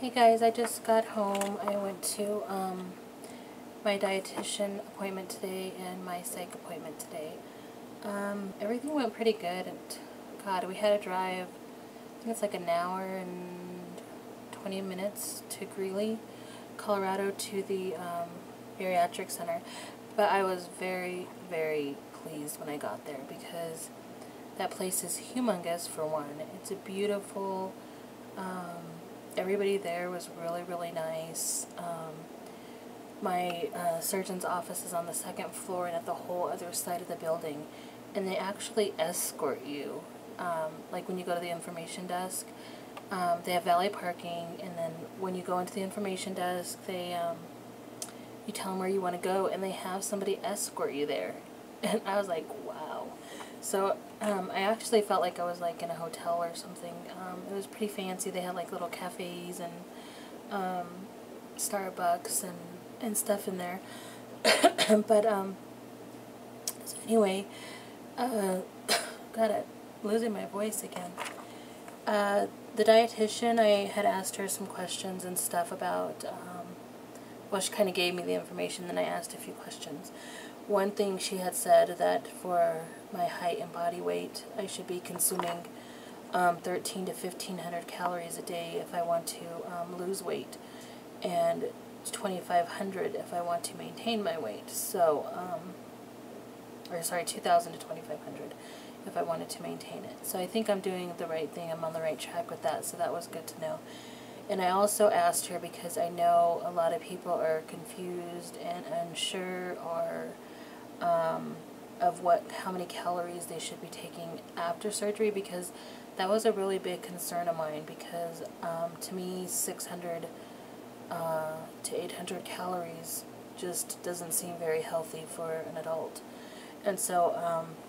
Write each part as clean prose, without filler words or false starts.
Hey guys, I just got home. I went to my dietitian appointment today and my psych appointment today. Everything went pretty good, and God, we had a drive, I think it's like an hour and 20 minutes to Greeley, Colorado, to the bariatric center. But I was very, very pleased when I got there because that place is humongous, for one. It's a beautiful, everybody there was really, really nice. My surgeon's office is on the second floor and at the whole other side of the building. And they actually escort you. Like when you go to the information desk, they have valet parking, and then when you go into the information desk, they you tell them where you want to go, and they have somebody escort you there. And I was like, wow. So I actually felt like I was like in a hotel or something. It was pretty fancy. They had like little cafes and Starbucks and stuff in there. But so anyway, got it, losing my voice again. The dietitian, I had asked her some questions and stuff about, well, she kind of gave me the information, then I asked a few questions. One thing she had said that for my height and body weight, I should be consuming 13 to 1,500 calories a day if I want to lose weight, and 2,500 if I want to maintain my weight. So, or sorry, 2,000 to 2,500 if I wanted to maintain it. So I think I'm doing the right thing. I'm on the right track with that, so that was good to know. And I also asked her because I know a lot of people are confused and unsure or of how many calories they should be taking after surgery, because that was a really big concern of mine, because to me 600 to 800 calories just doesn't seem very healthy for an adult. And so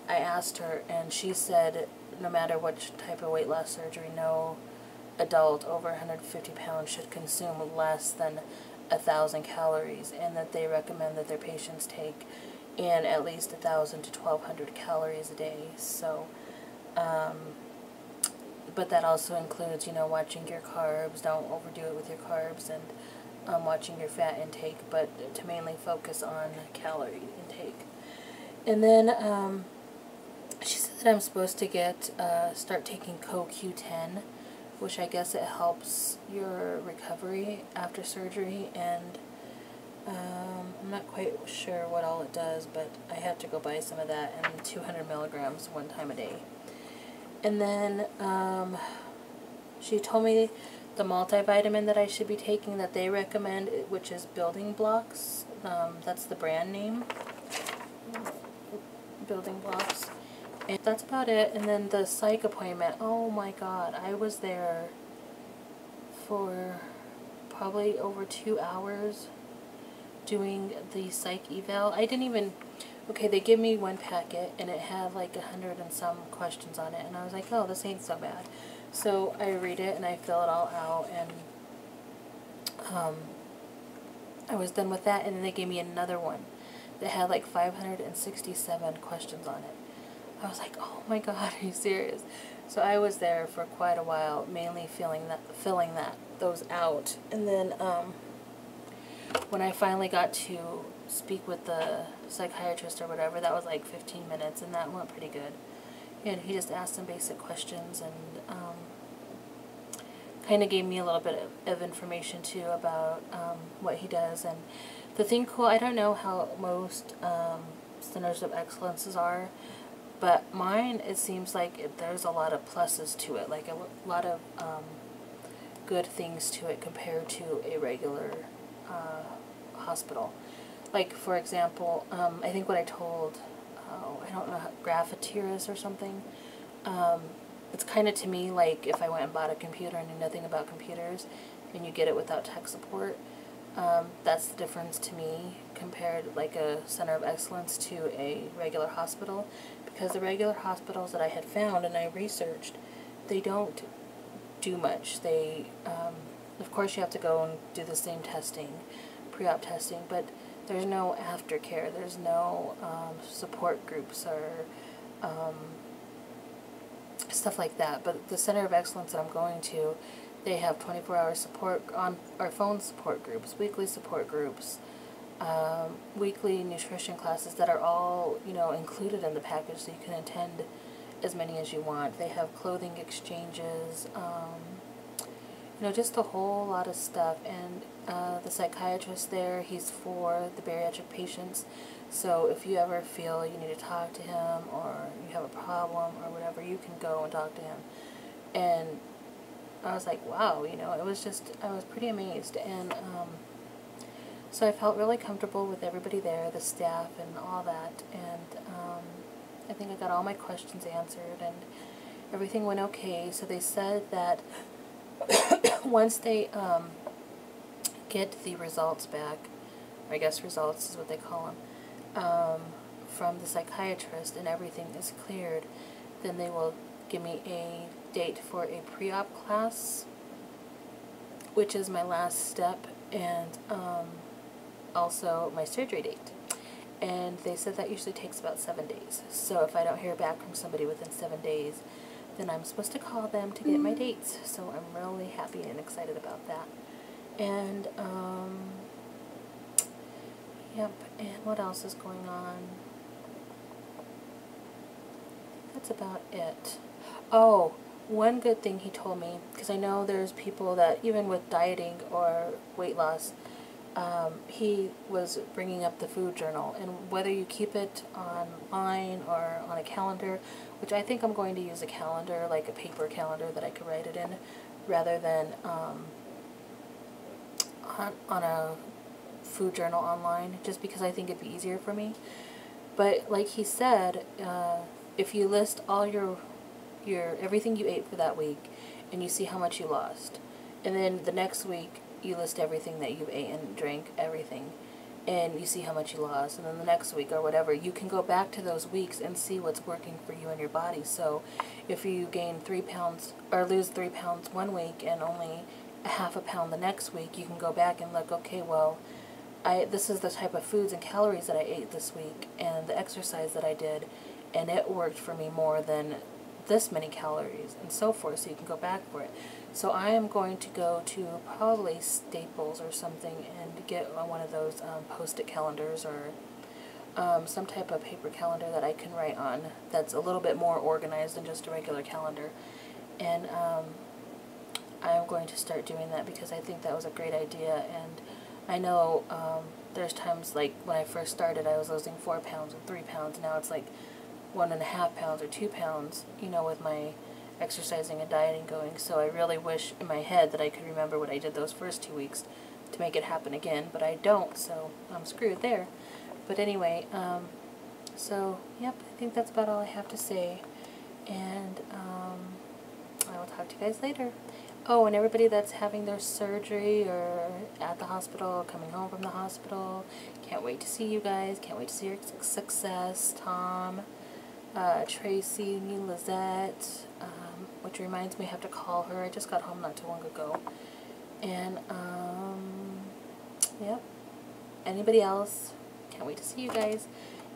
I asked her, and she said no matter what type of weight loss surgery, no adult over 150 pounds should consume less than 1,000 calories, and that they recommend that their patients take in at least 1,000 to 1,200 calories a day. So, but that also includes, you know, watching your carbs. Don't overdo it with your carbs, and watching your fat intake, but to mainly focus on calorie intake. And then she said that I'm supposed to start taking CoQ10, which I guess it helps your recovery after surgery, and I'm not quite sure what all it does, but I have to go buy some of that, and 200 milligrams one time a day. And then she told me the multivitamin that I should be taking that they recommend, which is Building Blocks. That's the brand name. Building Blocks. And that's about it. And then the psych appointment, oh my god, I was there for probably over 2 hours doing the psych eval. I didn't even, okay, they give me one packet and it had like 100 and some questions on it, and I was like, oh, this ain't so bad. So I read it and I fill it all out, and I was done with that, and then they gave me another one that had like 567 questions on it. I was like, oh my god, are you serious? So I was there for quite a while, mainly filling those out. And then when I finally got to speak with the psychiatrist or whatever, that was like 15 minutes, and that went pretty good. And he just asked some basic questions, and kind of gave me a little bit of information too about what he does. And the thing cool, I don't know how most centers of excellences are, but mine, it seems like there's a lot of pluses to it, like a lot of good things to it compared to a regular hospital. Like, for example, I think what I told, I don't know, Graphiteris or something, it's kind of to me like if I went and bought a computer and knew nothing about computers, and you get it without tech support. That's the difference to me compared, like, a center of excellence to a regular hospital, because the regular hospitals that I had found and I researched, they don't do much. They, of course you have to go and do the same testing, pre-op testing, but there's no aftercare, there's no support groups or stuff like that. But the center of excellence that I'm going to, They have 24-hour support on our phone support groups, weekly support groups, weekly nutrition classes that are all, you know, included in the package, so you can attend as many as you want. They have clothing exchanges, you know, just a whole lot of stuff. And the psychiatrist there, he's for the bariatric patients. So if you ever feel you need to talk to him or you have a problem or whatever, you can go and talk to him. And I was like, wow, you know, it was just, I was pretty amazed. And so I felt really comfortable with everybody there, the staff and all that. And I think I got all my questions answered and everything went okay. So they said that once they get the results back, or I guess results is what they call them, from the psychiatrist and everything is cleared, then they will give me a date for a pre-op class, which is my last step, and also my surgery date. And they said that usually takes about 7 days. So if I don't hear back from somebody within 7 days, then I'm supposed to call them to get my dates. So I'm really happy and excited about that. And, yep, and what else is going on? That's about it. Oh, one good thing he told me, because I know there's people that, even with dieting or weight loss, he was bringing up the food journal, and whether you keep it online or on a calendar, which I think I'm going to use a calendar, like a paper calendar that I could write it in, rather than on a food journal online, just because I think it'd be easier for me. But like he said, if you list all your everything you ate for that week, and you see how much you lost, and then the next week you list everything that you ate and drank, everything, and you see how much you lost, and then the next week or whatever, you can go back to those weeks and see what's working for you and your body. So if you gain 3 pounds or lose 3 pounds one week and only a half a pound the next week, you can go back and look, okay, well, this is the type of foods and calories that I ate this week and the exercise that I did, and it worked for me more than this many calories and so forth, so you can go back for it. So I am going to go to probably Staples or something and get one of those post-it calendars or some type of paper calendar that I can write on that's a little bit more organized than just a regular calendar. And I'm going to start doing that because I think that was a great idea. And I know there's times, like when I first started, I was losing 4 pounds or 3 pounds. Now it's like 1.5 pounds or 2 pounds, you know, with my exercising and dieting going. So I really wish in my head that I could remember what I did those first 2 weeks to make it happen again, but I don't, so I'm screwed there. But anyway, so yep, I think that's about all I have to say, and I will talk to you guys later. Oh, and everybody that's having their surgery or at the hospital, coming home from the hospital, can't wait to see you guys, can't wait to see your success. Tom, Tracy, Lizette, which reminds me I have to call her. I just got home not too long ago. And, yep. Anybody else? Can't wait to see you guys.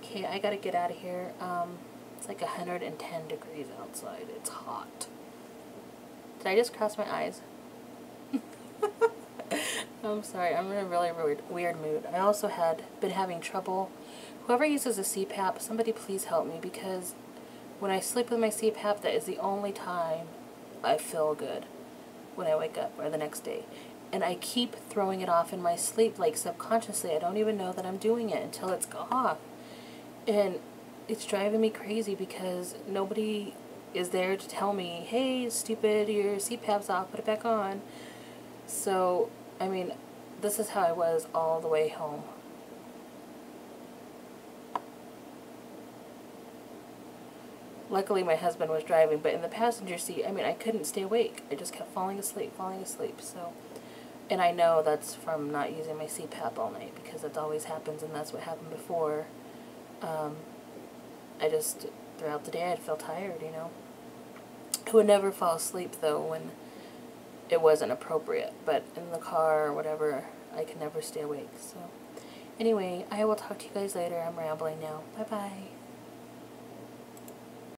Okay, I gotta get out of here. It's like 110 degrees outside. It's hot. Did I just cross my eyes? I'm sorry. I'm in a really weird mood. I also been having trouble. Whoever uses a CPAP, somebody please help me, because when I sleep with my CPAP, that is the only time I feel good when I wake up or the next day. And I keep throwing it off in my sleep, like subconsciously. I don't even know that I'm doing it until it's off. And it's driving me crazy because nobody is there to tell me, hey, stupid, your CPAP's off, put it back on. So, I mean, this is how I was all the way home. Luckily, my husband was driving, but in the passenger seat, I mean, I couldn't stay awake. I just kept falling asleep, so. And I know that's from not using my CPAP all night, because it always happens, and that's what happened before. I just, throughout the day, I'd feel tired, you know. I would never fall asleep, though, when it wasn't appropriate, but in the car or whatever, I could never stay awake, so. Anyway, I will talk to you guys later. I'm rambling now. Bye-bye.